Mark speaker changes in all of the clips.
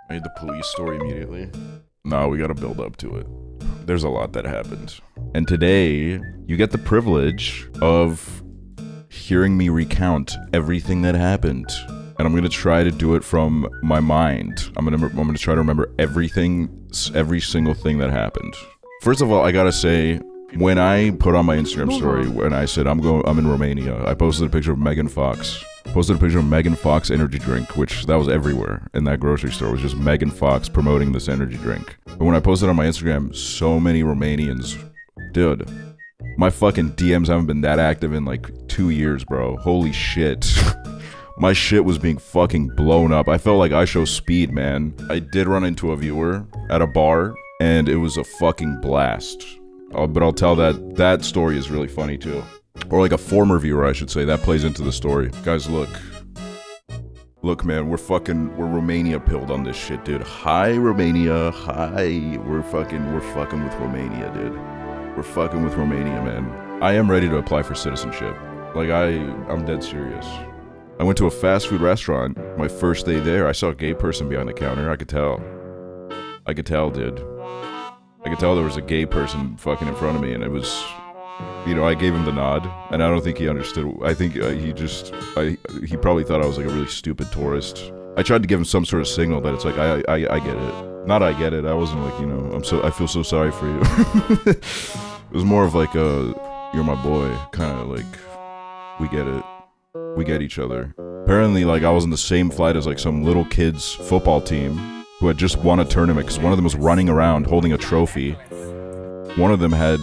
Speaker 1: I need the police story immediately. No, we gotta build up to it. There's a lot that happened. And today, you get the privilege of hearing me recount everything that happened. And I'm gonna try to do it from my mind. I'm gonna try to remember everything, every single thing that happened. First of all, I gotta say, when I put on my Instagram story, when I said I'm in Romania, I posted a picture of Megan Fox. Posted a picture of Megan Fox energy drink, which that was everywhere in that grocery store. It was just Megan Fox promoting this energy drink. But when I posted on my Instagram, so many Romanians, dude, my fucking DMs haven't been that active in like 2 years, bro. Holy shit. My shit was being fucking blown up. I felt like I show speed, man. I did run into a viewer at a bar, and it was a fucking blast. But I'll tell that story is really funny too. Or like a former viewer, I should say. That plays into the story. Guys, look. Look, man, we're Romania pilled on this shit, dude. Hi, Romania. Hi. We're fucking with Romania, dude. We're fucking with Romania, man. I am ready to apply for citizenship. Like, I'm dead serious. I went to a fast food restaurant. My first day there, I saw a gay person behind the counter. I could tell, dude. I could tell there was a gay person fucking in front of me, and it was... You know, I gave him the nod, and I don't think he understood. I think he probably thought I was like a really stupid tourist. I tried to give him some sort of signal that it's like, I get it. Not I get it, I wasn't like, you know, I feel so sorry for you. It was more of like you're my boy, kind of like, we get it. We get each other. Apparently, like, I was in the same flight as like some little kids football team who had just won a tournament, because one of them was running around holding a trophy. One of them had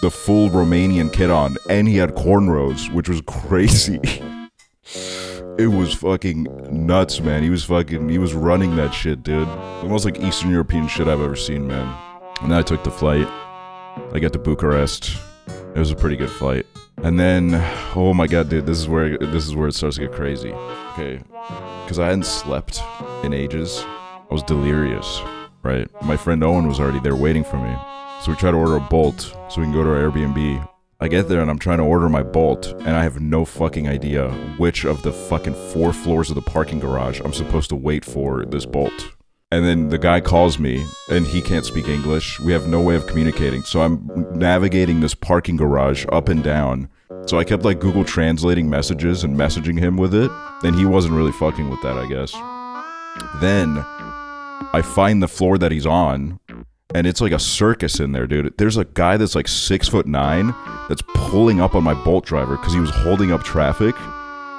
Speaker 1: the full Romanian kit on, and he had cornrows, which was crazy. It was fucking nuts, man. He was running that shit, dude. The most like Eastern European shit I've ever seen, man. And then I took the flight. I got to Bucharest. It was a pretty good flight. And then, oh my god, dude, this is where it starts to get crazy. Okay, because I hadn't slept in ages. I was delirious, right? My friend Owen was already there waiting for me. So we try to order a Bolt so we can go to our Airbnb. I get there and I'm trying to order my Bolt, and I have no fucking idea which of the fucking 4 floors of the parking garage I'm supposed to wait for this Bolt. And then the guy calls me, and he can't speak English. We have no way of communicating. So I'm navigating this parking garage up and down. So I kept like Google translating messages and messaging him with it, and he wasn't really fucking with that, I guess. Then I find the floor that he's on, and it's like a circus in there, dude. There's a guy that's like 6'9" that's pulling up on my Bolt driver because he was holding up traffic.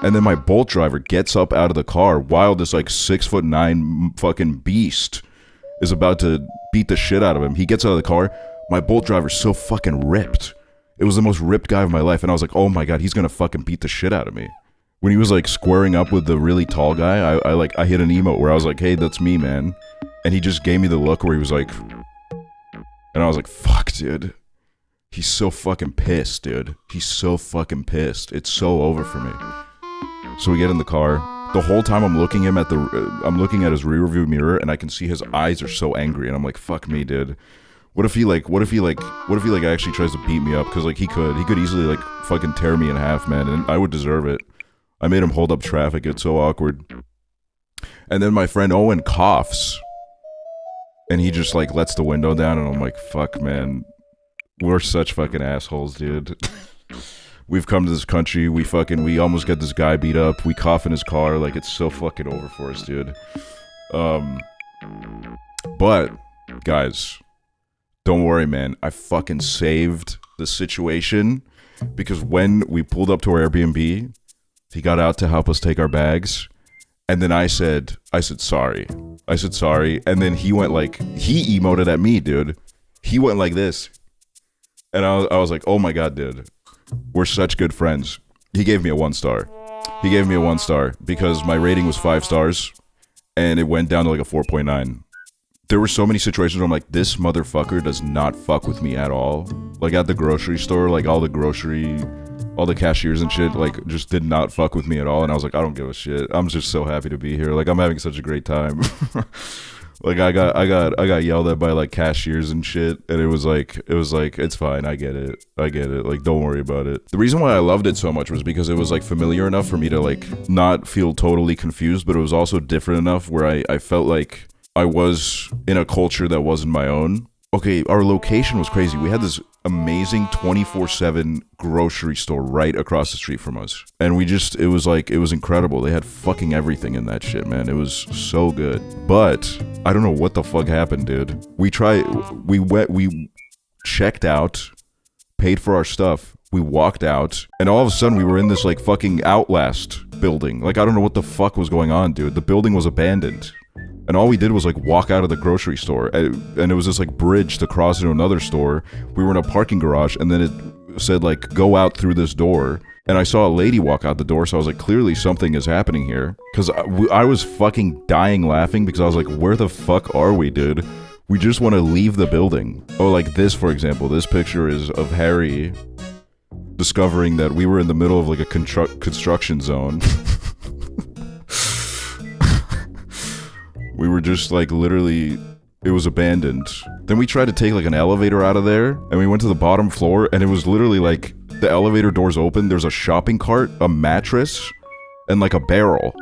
Speaker 1: And then my Bolt driver gets up out of the car while this like 6'9" fucking beast is about to beat the shit out of him. He gets out of the car. My Bolt driver's so fucking ripped. It was the most ripped guy of my life. And I was like, oh my god, he's gonna fucking beat the shit out of me. When he was like squaring up with the really tall guy, I hit an emote where I was like, hey, that's me, man. And he just gave me the look where he was like... And I was like, fuck, dude. He's so fucking pissed, dude. He's so fucking pissed. It's so over for me. So we get in the car. The whole time I'm looking at his rear view mirror, and I can see his eyes are so angry, and I'm like, fuck me, dude. What if he actually tries to beat me up? Because like he could easily like fucking tear me in half, man, and I would deserve it. I made him hold up traffic. It's so awkward. And then my friend Owen coughs. And he just like lets the window down, and I'm like, fuck, man. We're such fucking assholes, dude. We've come to this country, we almost get this guy beat up, we cough in his car, like it's so fucking over for us, dude. But, guys, don't worry, man. I fucking saved the situation, because when we pulled up to our Airbnb, he got out to help us take our bags. And then I said sorry. I said sorry. And then he went like, he emoted at me, dude. He went like this. And I was like, oh my god, dude. We're such good friends. He gave me a 1 star. He gave me a 1 star because my rating was 5 stars. And it went down to like a 4.9. There were so many situations where I'm like, this motherfucker does not fuck with me at all. Like at the grocery store, like all the cashiers and shit, like, just did not fuck with me at all. And I was like, I don't give a shit. I'm just so happy to be here. Like, I'm having such a great time. Like I got yelled at by like cashiers and shit, and it was like it's fine, I get it, like don't worry about it. The reason why I loved it so much was because it was like familiar enough for me to like not feel totally confused, but it was also different enough where I felt like I was in a culture that wasn't my own. Okay, our location was crazy. We had this amazing 24/7 grocery store right across the street from us. And it was incredible. They had fucking everything in that shit, man. It was so good. But I don't know what the fuck happened, dude. We checked out, paid for our stuff, we walked out, and all of a sudden we were in this like fucking Outlast building. Like I don't know what the fuck was going on, dude. The building was abandoned. And all we did was like walk out of the grocery store, and it was this like bridge to cross into another store. We were in a parking garage, and then it said like go out through this door. And I saw a lady walk out the door, so I was like, clearly something is happening here. Because I was fucking dying laughing because I was like, where the fuck are we, dude? We just want to leave the building. Oh, like this, for example. This picture is of Harry discovering that we were in the middle of like a construction zone. We were just like literally, it was abandoned. Then we tried to take like an elevator out of there, and we went to the bottom floor, and it was literally like the elevator doors open, there's a shopping cart, a mattress, and like a barrel.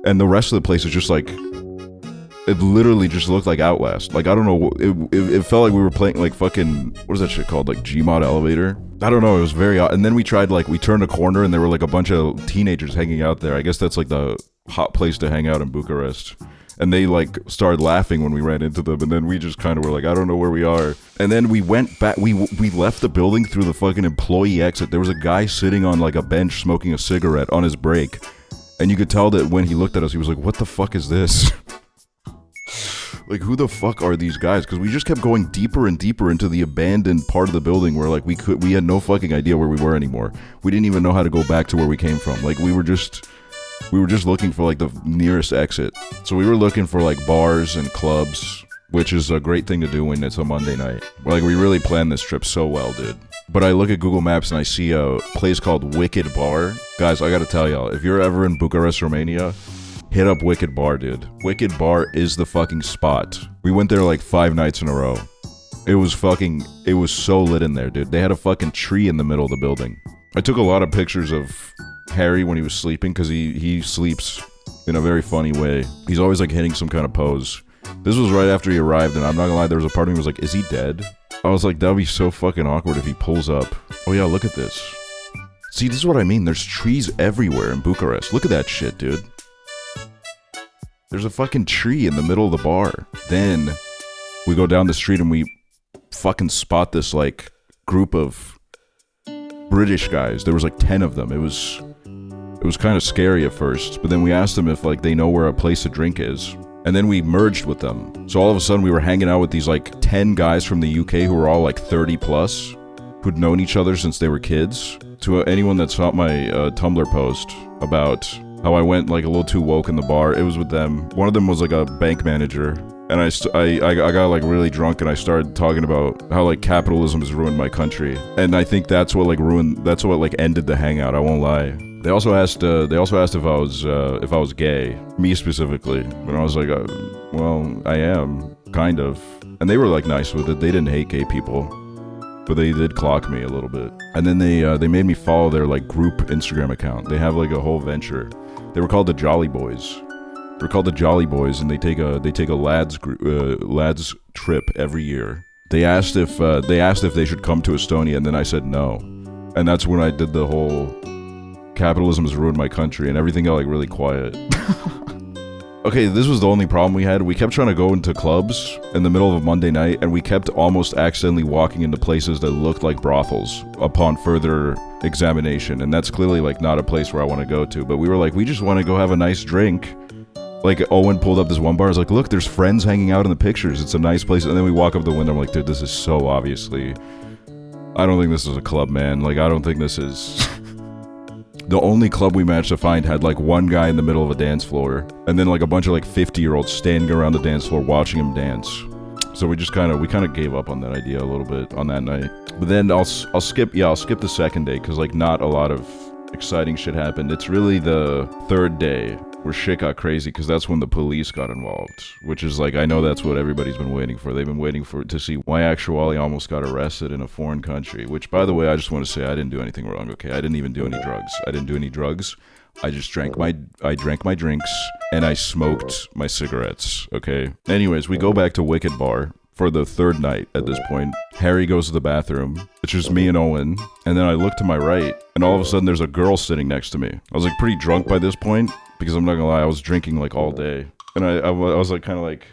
Speaker 1: And the rest of the place is just like, it literally just looked like Outlast. Like, I don't know, it felt like we were playing like fucking, what is that shit called? Like Gmod Elevator? I don't know, it was very odd. And then we tried like, we turned a corner and there were like a bunch of teenagers hanging out there. I guess that's like the hot place to hang out in Bucharest. And they like started laughing when we ran into them, and then we just kind of were like, I don't know where we are. And then we went back, we left the building through the fucking employee exit. There was a guy sitting on like a bench smoking a cigarette on his break. And you could tell that when he looked at us, he was like, what the fuck is this? Like, who the fuck are these guys? Because we just kept going deeper and deeper into the abandoned part of the building where like we had no fucking idea where we were anymore. We didn't even know how to go back to where we came from. Like we were just looking for like the nearest exit. So we were looking for like bars and clubs, which is a great thing to do when it's a Monday night. Like we really planned this trip so well, dude. But I look at Google Maps and I see a place called Wicked Bar. Guys, I gotta tell y'all, if you're ever in Bucharest, Romania, hit up Wicked Bar, dude. Wicked Bar is the fucking spot. We went there like 5 nights in a row. It was so lit in there, dude. They had a fucking tree in the middle of the building. I took a lot of pictures of Harry when he was sleeping, because he sleeps in a very funny way. He's always like hitting some kind of pose. This was right after he arrived, and I'm not gonna lie, there was a part of me was like, is he dead? I was like, that would be so fucking awkward if he pulls up. Oh yeah, look at this. See, this is what I mean. There's trees everywhere in Bucharest. Look at that shit, dude. There's a fucking tree in the middle of the bar. Then we go down the street and we fucking spot this like group of British guys. There was like 10 of them. It was kind of scary at first, but then we asked them if like they know where a place to drink is, and then we merged with them. So all of a sudden we were hanging out with these like 10 guys from the UK who were all like 30 plus, who'd known each other since they were kids. To anyone that saw my Tumblr post about how I went like a little too woke in the bar, it was with them. One of them was like a bank manager, and I got like really drunk and I started talking about how like capitalism has ruined my country, and I think that's what ended the hangout. I won't lie. They also asked if I was gay, me specifically, and I was like, well, I am kind of, and they were like nice with it. They didn't hate gay people, but they did clock me a little bit. And then they made me follow their like group Instagram account. They have like a whole venture. They were called the Jolly Boys. They're called the Jolly Boys, and they take a lads trip every year. They asked if they should come to Estonia, and then I said no. And that's when I did the whole capitalism has ruined my country, and everything got like really quiet. Okay, this was the only problem we had. We kept trying to go into clubs in the middle of a Monday night, and we kept almost accidentally walking into places that looked like brothels upon further examination, and that's clearly like not a place where I want to go to. But we were like, we just want to go have a nice drink. Like, Owen pulled up this one bar. I was like, look, there's friends hanging out in the pictures. It's a nice place. And then we walk up the window. I'm like, dude, this is so obviously... I don't think this is a club, man. Like, I don't think this is... The only club we managed to find had like one guy in the middle of a dance floor, and then like a bunch of like 50-year-olds standing around the dance floor watching him dance. So we kind of gave up on that idea a little bit on that night. But then I'll skip the second day, because like not a lot of exciting shit happened. It's really the third day where shit got crazy, because that's when the police got involved, which is like, I know that's what everybody's been waiting for. They've been waiting to see why Aksually almost got arrested in a foreign country, which, by the way, I just want to say I didn't do anything wrong, okay? I didn't even do any drugs. I didn't do any drugs. I just drank my drinks, and I smoked my cigarettes, okay? Anyways, we go back to Wicked Bar for the third night at this point. Harry goes to the bathroom. It's just me and Owen. And then I look to my right, and all of a sudden there's a girl sitting next to me. I was like pretty drunk by this point, because I'm not gonna lie, I was drinking like all day. And I was like kind of like,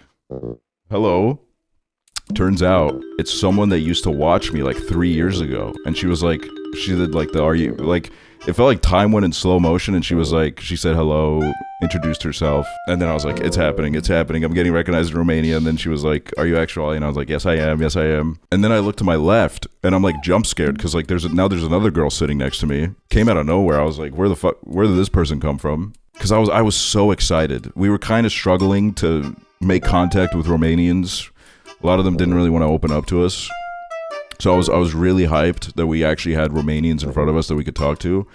Speaker 1: hello? Turns out it's someone that used to watch me like 3 years ago. And she was like, she did like the, are you, like, it felt like time went in slow motion, and she was like, she said hello, introduced herself, and then I was like, it's happening, I'm getting recognized in Romania. And then she was like, are you Aksually? And I was like, yes I am. And then I looked to my left, and I'm like jump scared, because like there's another girl sitting next to me. Came out of nowhere. I was like, where did this person come from? Because I was so excited. We were kind of struggling to make contact with Romanians. A lot of them didn't really want to open up to us. So I was really hyped that we actually had Romanians in front of us that we could talk to.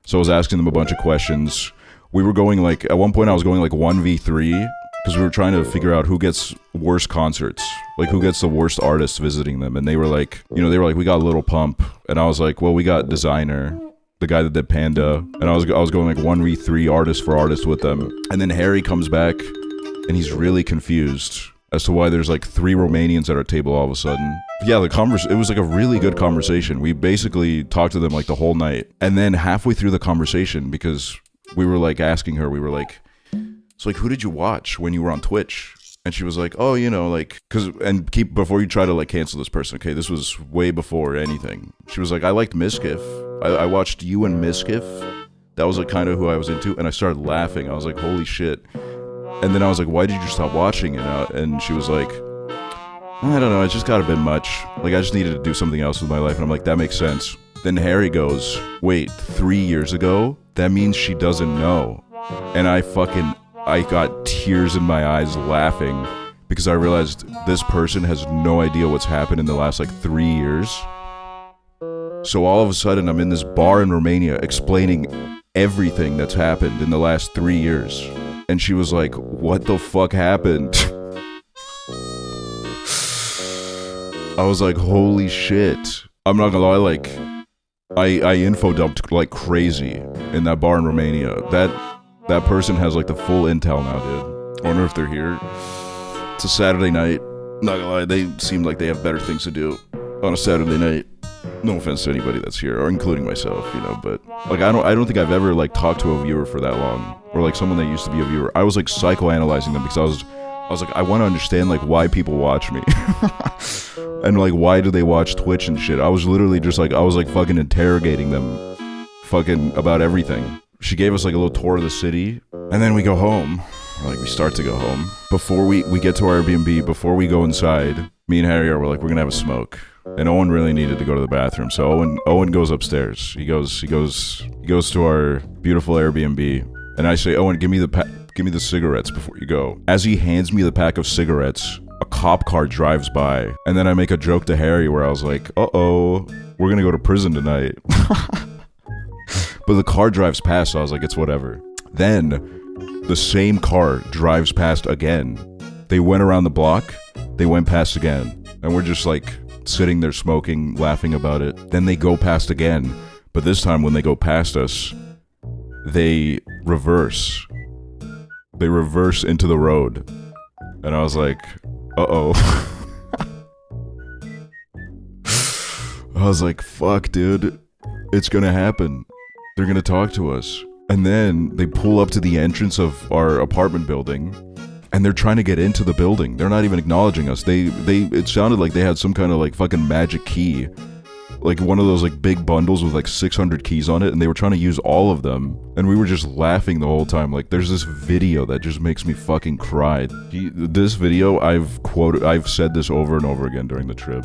Speaker 1: So I was asking them a bunch of questions. We were going like, at one point I was going like 1v3, because we were trying to figure out who gets worse concerts, like who gets the worst artists visiting them. And they were like, we got Little Pump. And I was like, well, we got Designer, the guy that did Panda. And I was going like 1v3 artist for artist with them. And then Harry comes back, and he's really confused as to why there's like 3 Romanians at our table all of a sudden. Yeah, it was like a really good conversation. We basically talked to them like the whole night. And then halfway through the conversation, because we were like asking her, we were like, so like, who did you watch when you were on Twitch? And she was like, oh, like, before you try to like cancel this person, okay, this was way before anything. She was like, I liked Miskiff. I watched you and Miskiff. That was like kind of who I was into. And I started laughing. I was like, holy shit. And then I was like, why did you stop watching? And she was like, I don't know, it just got a bit much. Like, I just needed to do something else with my life. And I'm like, that makes sense. Then Harry goes, wait, 3 years ago? That means she doesn't know. And I got tears in my eyes laughing, because I realized this person has no idea what's happened in the last like 3 years. So all of a sudden, I'm in this bar in Romania explaining everything that's happened in the last 3 years. And she was like, what the fuck happened? I was like, holy shit. I'm not gonna lie, like, I info dumped like crazy in that bar in Romania. That person has like the full intel now, dude. I wonder if they're here. It's a Saturday night. Not gonna lie, they seem like they have better things to do on a Saturday night. No offense to anybody that's here, or including myself, but like I don't think I've ever like talked to a viewer for that long, or like someone that used to be a viewer. I was like psychoanalyzing them, because I was like, I want to understand like why people watch me. And like, why do they watch Twitch and shit? I was literally just like, I was like fucking interrogating them fucking about everything. She gave us like a little tour of the city, and then we go home. Like, we start to go home. Before we get to our Airbnb, before we go inside, me and Harry were like, we're gonna have a smoke. And Owen really needed to go to the bathroom, so Owen goes upstairs. He goes to our beautiful Airbnb, and I say, Owen, give me the cigarettes before you go. As he hands me the pack of cigarettes, a cop car drives by, and then I make a joke to Harry where I was like, uh-oh, we're gonna go to prison tonight. But the car drives past, so I was like, it's whatever. Then the same car drives past again. They went around the block, they went past again, and we're just like sitting there smoking, laughing about it. Then they go past again, but this time when they go past us, they reverse. They reverse into the road. And I was like, uh-oh. I was like, fuck, dude. It's gonna happen. They're gonna talk to us. And then they pull up to the entrance of our apartment building, and they're trying to get into the building. They're not even acknowledging us. It sounded like they had some kind of like fucking magic key. Like one of those like big bundles with like 600 keys on it, and they were trying to use all of them. And we were just laughing the whole time. Like, there's this video that just makes me fucking cry. This video, I've said this over and over again during the trip.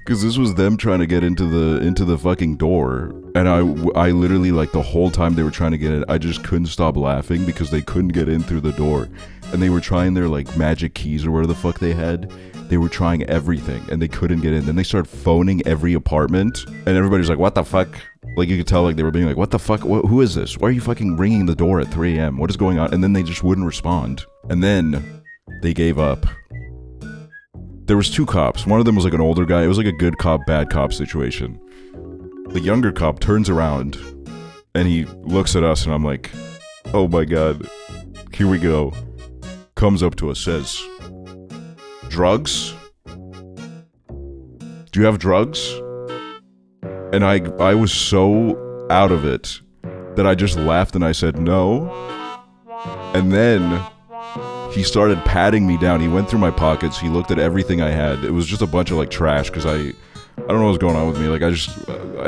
Speaker 1: Because this was them trying to get into the fucking door, and I literally, like, the whole time they were trying to get in, I just couldn't stop laughing because they couldn't get in through the door, and they were trying their, like, magic keys or whatever the fuck they had. They were trying everything, and they couldn't get in. Then they started phoning every apartment, and everybody's like, "What the fuck?" Like, you could tell, like, they were being like, "What the fuck? Who is this? Why are you fucking ringing the door at 3 a.m.? What is going on?" And then they just wouldn't respond, and then they gave up. There was 2 cops. One of them was like an older guy. It was like a good cop, bad cop situation. The younger cop turns around and he looks at us, and I'm like, oh my god, here we go. Comes up to us, says, drugs? Do you have drugs? And I was so out of it that I just laughed and I said no. And then he started patting me down. He went through my pockets. He looked at everything I had. It was just a bunch of, like, trash, because I don't know what's going on with me. Like, I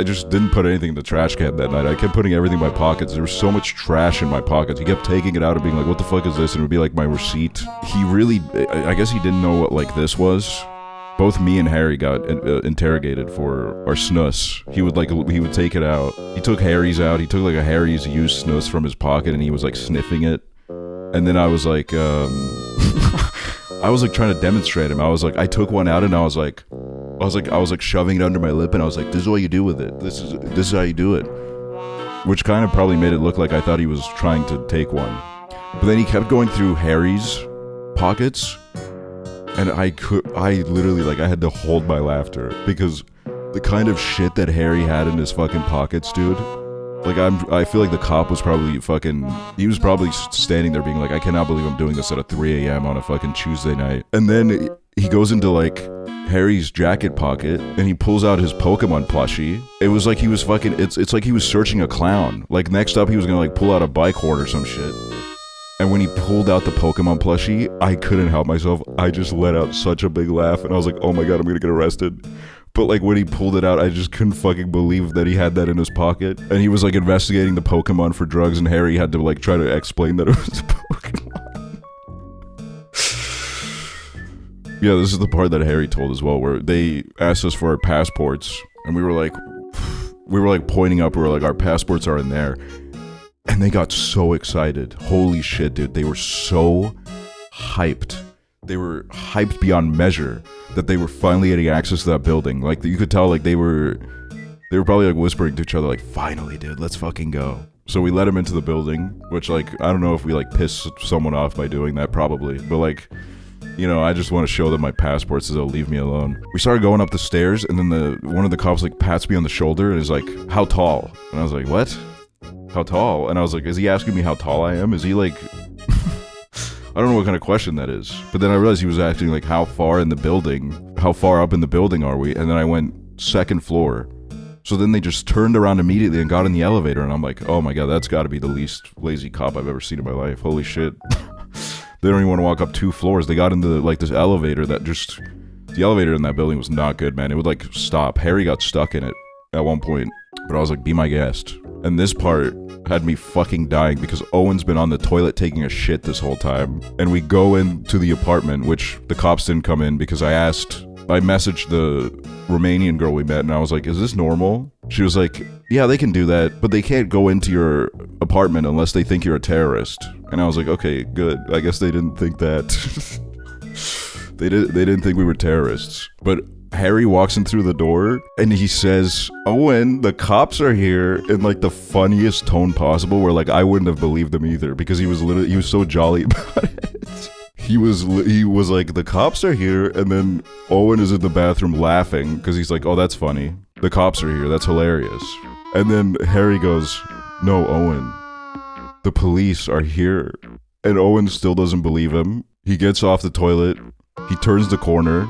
Speaker 1: just didn't put anything in the trash can that night. I kept putting everything in my pockets. There was so much trash in my pockets. He kept taking it out and being like, what the fuck is this? And it would be like my receipt. He really, I guess he didn't know what, like, this was. Both me and Harry got interrogated for our snus. He would take it out. He took Harry's out. He took, like, a Harry's used snus from his pocket, and he was, like, sniffing it. And then I was like, I was like trying to demonstrate him. I was like, I took one out, and I was like shoving it under my lip, and I was like, this is what you do with it. This is how you do it. Which kind of probably made it look like I thought he was trying to take one. But then he kept going through Harry's pockets, and I literally, like, I had to hold my laughter, because the kind of shit that Harry had in his fucking pockets, dude. Like, I feel like the cop was probably he was probably standing there being like, I cannot believe I'm doing this at 3 a.m. on a fucking Tuesday night. And then he goes into, like, Harry's jacket pocket, and he pulls out his Pokemon plushie. It was like he was fucking, it's like he was searching a clown. Like, next up he was gonna, like, pull out a bike horn or some shit. And when he pulled out the Pokemon plushie, I couldn't help myself. I just let out such a big laugh, and I was like, oh my god, I'm gonna get arrested. But, like, when he pulled it out, I just couldn't fucking believe that he had that in his pocket. And he was, like, investigating the Pokemon for drugs, and Harry had to, like, try to explain that it was a Pokemon. Yeah, this is the part that Harry told as well, where they asked us for our passports, and we were like pointing up, we were like, our passports are in there. And they got so excited. Holy shit, dude. They were so hyped. They were hyped beyond measure that they were finally getting access to that building. Like, you could tell, like, they were probably, like, whispering to each other, like, finally, dude, let's fucking go. So we let him into the building, which, like, I don't know if we, like, pissed someone off by doing that, probably. But, like, you know, I just want to show them my passport so they'll leave me alone. We started going up the stairs, and then one of the cops, like, pats me on the shoulder and is like, how tall? And I was like, what? How tall? And I was like, is he asking me how tall I am? Is he, like... I don't know what kind of question that is. But then I realized he was asking, like, how far up in the building are we? And then I went 2nd floor. So then they just turned around immediately and got in the elevator, and I'm like, oh my god, that's gotta be the least lazy cop I've ever seen in my life. Holy shit. They don't even want to walk up 2 floors. They got into, like, this elevator that just... The elevator in that building was not good, man. It would, like, stop. Harry got stuck in it at one point. But I was like, be my guest. And this part had me fucking dying because Owen's been on the toilet taking a shit this whole time. And we go into the apartment, which the cops didn't come in because I messaged the Romanian girl we met, and I was like, is this normal? She was like, yeah, they can do that, but they can't go into your apartment unless they think you're a terrorist. And I was like, okay, good. I guess they didn't think that. They didn't think we were terrorists. But Harry walks in through the door, and he says, Owen, the cops are here, in, like, the funniest tone possible, where, like, I wouldn't have believed him either, because he was so jolly about it. He was like, the cops are here, and then Owen is in the bathroom laughing, because he's like, oh, that's funny. The cops are here, that's hilarious. And then Harry goes, no, Owen, the police are here. And Owen still doesn't believe him. He gets off the toilet, he turns the corner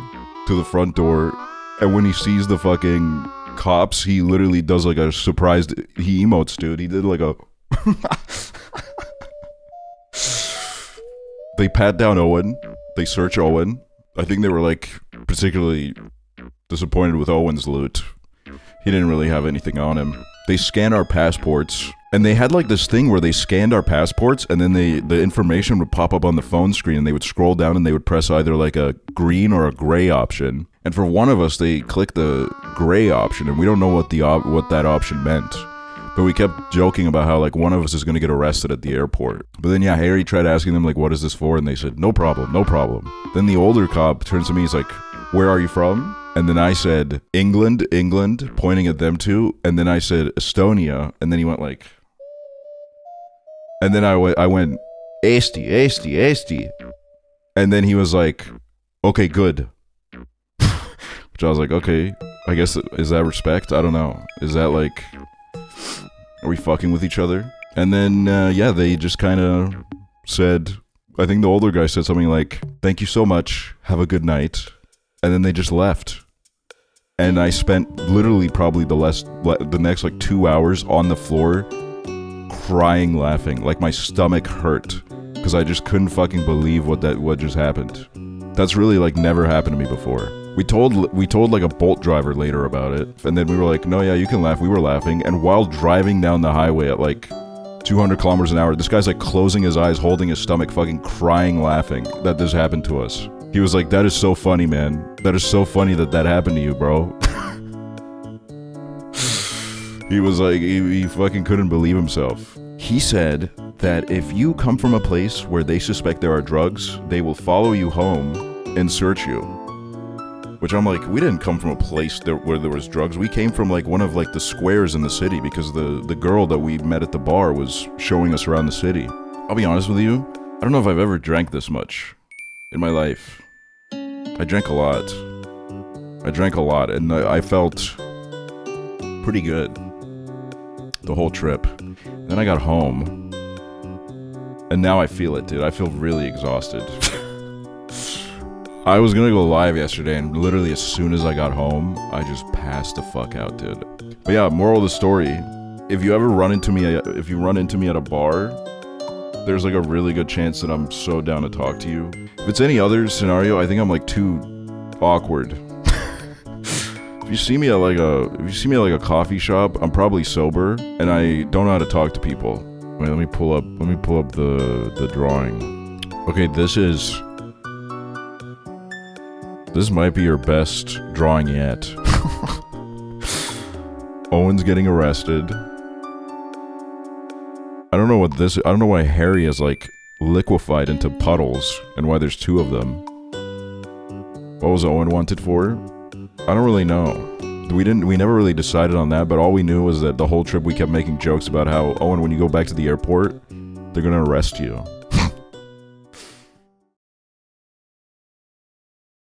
Speaker 1: to the front door, and when he sees the fucking cops, he literally does, like, a surprised, he emotes, dude. He did, like, a... They pat down Owen. They search Owen. I think they were, like, particularly disappointed with Owen's loot. He didn't really have anything on him. They scanned our passports. And they had like this thing where they scanned our passports and then the information would pop up on the phone screen and they would scroll down and they would press either like a green or a gray option. And for one of us, they clicked the gray option and we don't know what that option meant. But we kept joking about how like one of us is going to get arrested at the airport. But then yeah, Harry tried asking them like, what is this for? And they said, no problem, no problem. Then the older cop turns to me, he's like, where are you from? And then I said, England, pointing at them too. And then I said, Estonia. And then he went like... And then I went, Eesti. And then he was like, okay, good. Which I was like, okay, I guess, is that respect? I don't know. Is that like, are we fucking with each other? And then, yeah, they just kind of said, I think the older guy said something like, thank you so much, have a good night. And then they just left. And I spent literally probably the next like 2 hours on the floor crying, laughing, like my stomach hurt because I just couldn't fucking believe what just happened. That's really like never happened to me before. We told like a Bolt driver later about it, and then we were like, no, yeah, you can laugh. We were laughing, and while driving down the highway at like 200 kilometers an hour, this guy's like closing his eyes, holding his stomach, fucking crying, laughing that this happened to us. He was like, that is so funny, man. That is so funny that happened to you, bro. He was like, he fucking couldn't believe himself. He said that if you come from a place where they suspect there are drugs, they will follow you home and search you. Which I'm like, we didn't come from a place where there was drugs. We came from like one of like the squares in the city because the girl that we met at the bar was showing us around the city. I'll be honest with you, I don't know if I've ever drank this much in my life. I drank a lot. And I felt pretty good the whole trip. Then I got home, and now I feel it, dude. I feel really exhausted. I was gonna go live yesterday, and literally as soon as I got home, I just passed the fuck out, dude. But yeah, moral of the story: if you run into me at a bar, there's like a really good chance that I'm so down to talk to you. If it's any other scenario, I think I'm like too awkward. If you see me at like a coffee shop, I'm probably sober and I don't know how to talk to people. Wait, let me pull up the drawing. Okay, this might be your best drawing yet. Owen's getting arrested. I don't know why Harry is like liquefied into puddles and why there's two of them. What was Owen wanted for? I don't really know. We never really decided on that, but all we knew was that the whole trip we kept making jokes about how, Owen, when you go back to the airport, they're gonna arrest you.